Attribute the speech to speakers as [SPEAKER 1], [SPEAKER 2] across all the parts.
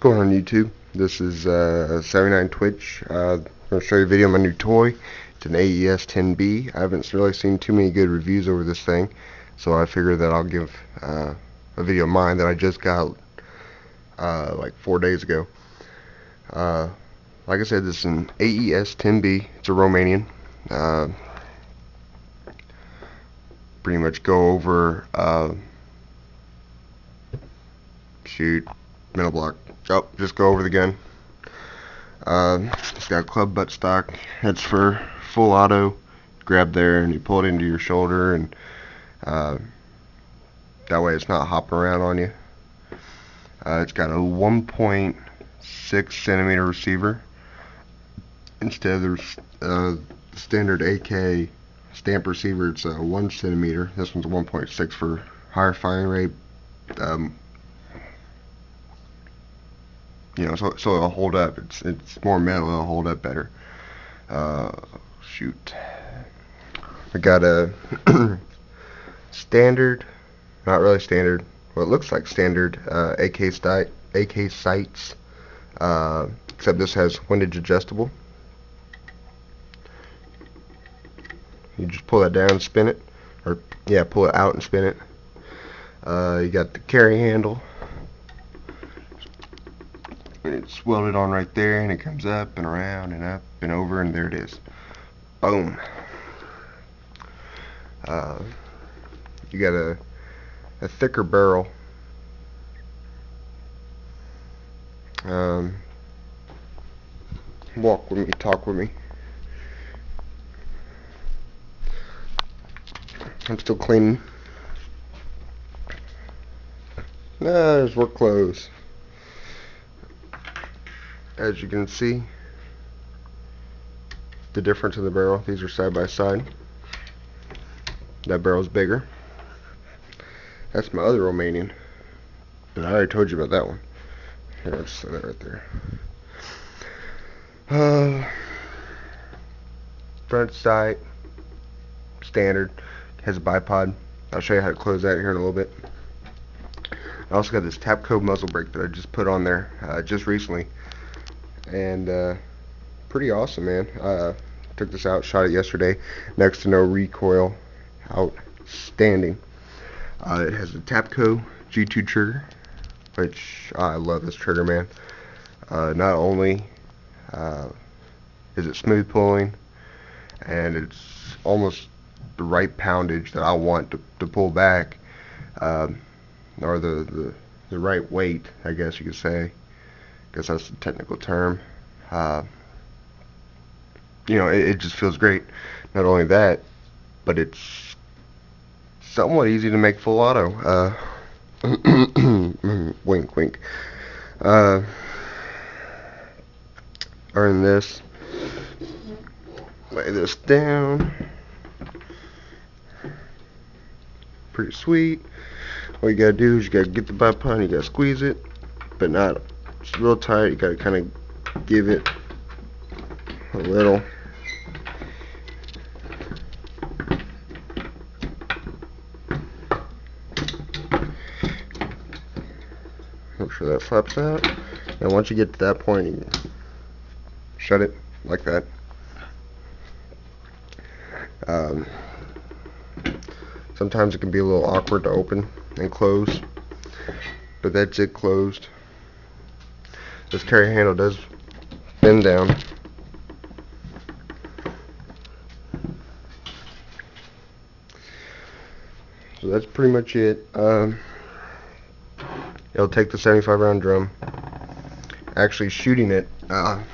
[SPEAKER 1] going on YouTube? This is 79 Twitch. I'm going to show you a video on my new toy. It's an AES-10b. I haven't really seen too many good reviews over this thing, so I figured that I'll give a video of mine that I just got like 4 days ago. Like I said, this is an AES-10b. It's a Romanian. Pretty much go over shoot, middle block. Oh, just go over the gun. It's got club buttstock. It's for full auto. Grab there and you pull it into your shoulder, and that way it's not hopping around on you. It's got a 1.6 centimeter receiver instead of the standard AK stamp receiver. It's a 1 centimeter. This one's a 1.6 for higher firing rate. You know, so it'll hold up. It's more metal. It'll hold up better. Shoot. I got a standard, not really standard. Well, it looks like standard AK sights, except this has windage adjustable. You just pull that down and spin it, or yeah, pull it out and spin it. You got the carry handle. It's welded on right there, and it comes up and around and up and over, and there it is. Boom. You got a thicker barrel. Walk with me, talk with me. I'm still cleaning. There's work clothes. As you can see, the difference in the barrel. These are side by side. That barrel's bigger. That's my other Romanian, but I already told you about that one. Here, I'll just set that right there. Front sight, standard, has a bipod. I'll show you how to close that here in a little bit. I also got this Tapco muzzle brake that I just put on there just recently, and pretty awesome, man. Took this out, shot it yesterday. Next to no recoil, outstanding. It has a Tapco G2 trigger, which I love this trigger, man. Not only is it smooth pulling, and it's almost the right poundage that I want to pull back, or the right weight, I guess you could say. I guess that's the technical term. You know, it just feels great. Not only that, but it's somewhat easy to make full auto. Wink, wink. Earn this. Lay this down. Pretty sweet. All you gotta do is you gotta get the bipod, you gotta squeeze it, but not it's real tight. You gotta kind of give it a little. Make sure that flaps out. And once you get to that point, you shut it like that. Sometimes it can be a little awkward to open and close, but that's it closed. This carry handle does bend down. So that's pretty much it. It'll take the 75 round drum. Actually shooting it, the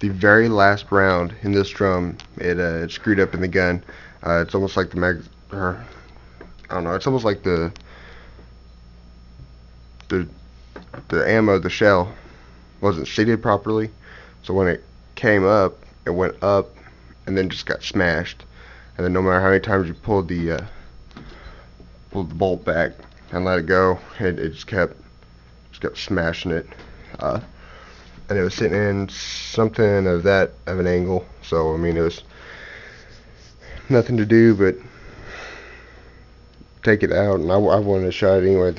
[SPEAKER 1] very last round in this drum, it screwed up in the gun. It's almost like the I don't know, it's almost like the ammo, the shell wasn't seated properly, so when it came up, it went up and then just got smashed, and then no matter how many times you pulled the bolt back and let it go, it just kept smashing it, and it was sitting in something of an angle, so I mean it was nothing to do but take it out, and I wanted a shot anyway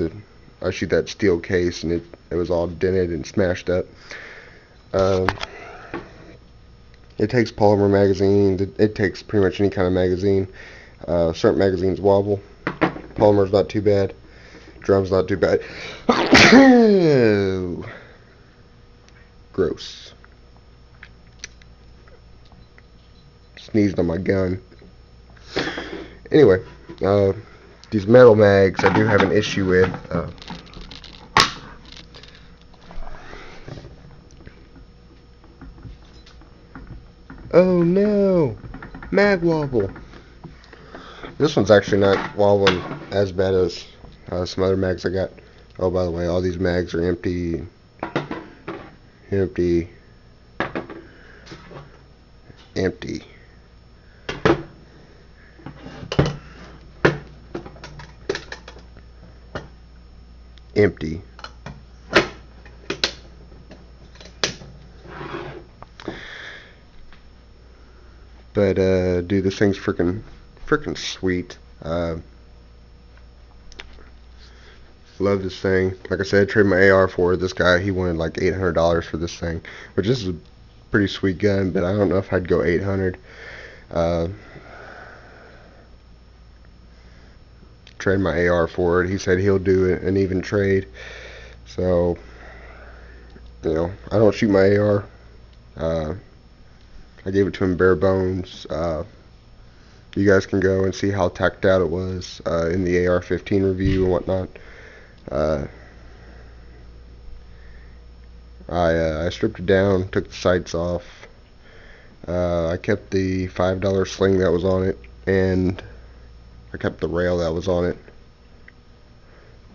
[SPEAKER 1] I shoot that steel case, and it was all dented and smashed up. Um, it takes polymer magazines. It takes pretty much any kind of magazine. Certain magazines wobble. Polymer's not too bad. Drum's not too bad. Gross. Sneezed on my gun. Anyway, these metal mags I do have an issue with. Oh no! Mag wobble! This one's actually not wobbling as bad as some other mags I got. Oh, by the way, all these mags are empty. Empty. Empty. Empty. But dude, this thing's freaking sweet. Love this thing. Like I said, I traded my AR for it. This guy, he wanted like $800 for this thing, which this is a pretty sweet gun, but I don't know if I'd go 800. Trade my AR for it. He said he'll do it an even trade. So, you know, I don't shoot my AR. I gave it to him bare bones. You guys can go and see how tacked out it was in the AR-15 review and whatnot. I stripped it down, took the sights off. I kept the $5 sling that was on it, and I kept the rail that was on it.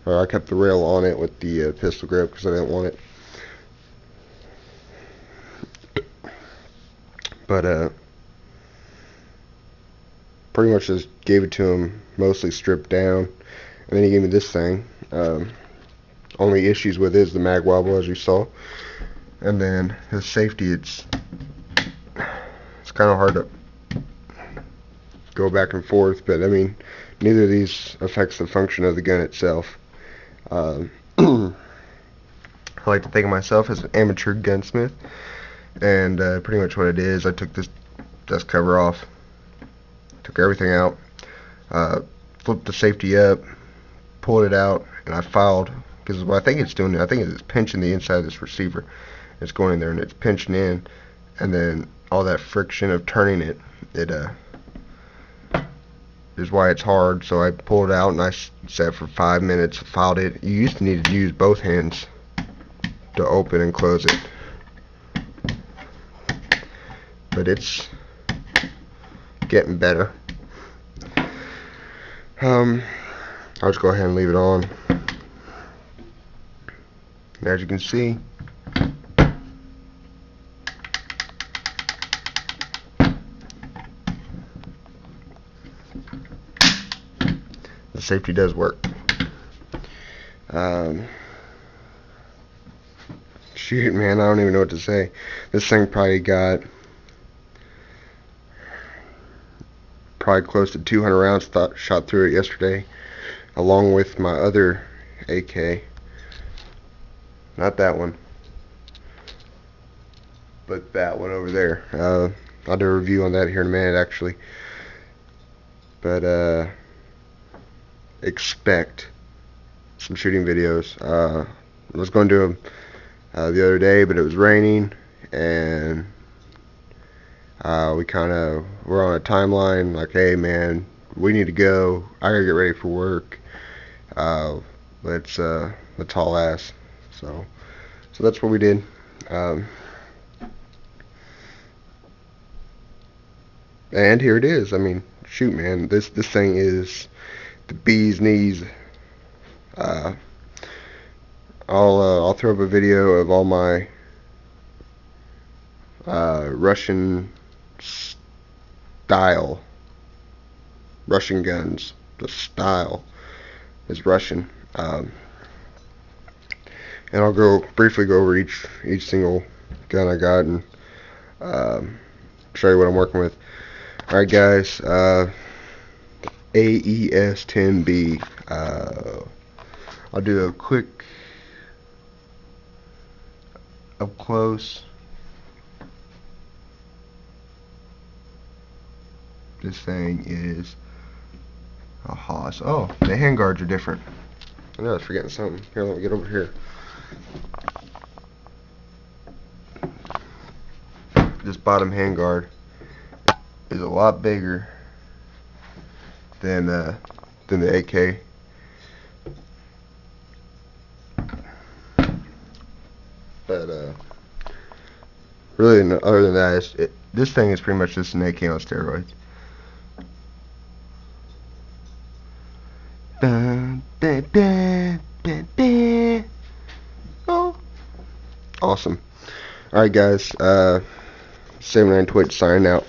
[SPEAKER 1] Or I kept the rail on it with the pistol grip because I didn't want it. But pretty much just gave it to him mostly stripped down, and then he gave me this thing. Only issues with it is the mag wobble, as you saw, and then the safety. It's kind of hard to go back and forth, but I mean, neither of these affects the function of the gun itself. I like to think of myself as an amateur gunsmith, and pretty much what it is, I took this dust cover off, took everything out, flipped the safety up, pulled it out, and I filed, because what I think it's doing, I think it's pinching the inside of this receiver. It's going in there and it's pinching in, and then all that friction of turning it, is why it's hard. So I pulled it out and I sat for 5 minutes, filed it. You used to need to use both hands to open and close it, but it's getting better. I'll just go ahead and leave it on. And as you can see, the safety does work. Shoot, man, I don't even know what to say. This thing probably got close to 200 rounds shot through it yesterday, along with my other AK. Not that one, but that one over there. I'll do a review on that here in a minute, actually. But expect some shooting videos. I was going to do them the other day, but it was raining, and we're on a timeline like, hey man, we need to go. I gotta get ready for work. Let's haul ass. So that's what we did. And here it is. I mean, shoot, man, this thing is the bee's knees. I'll throw up a video of all my Russian guns. The style is Russian. And I'll briefly go over each single gun I got and show you what I'm working with. Alright guys, AES-10b. I'll do a quick up close. This thing is a hoss. Oh, the handguards are different. I know I was forgetting something. Here, let me get over here. This bottom handguard is a lot bigger than the AK. But really, other than that, this thing is pretty much just an AK on steroids. Oh, awesome. Alright guys, 79 Twitch signing out.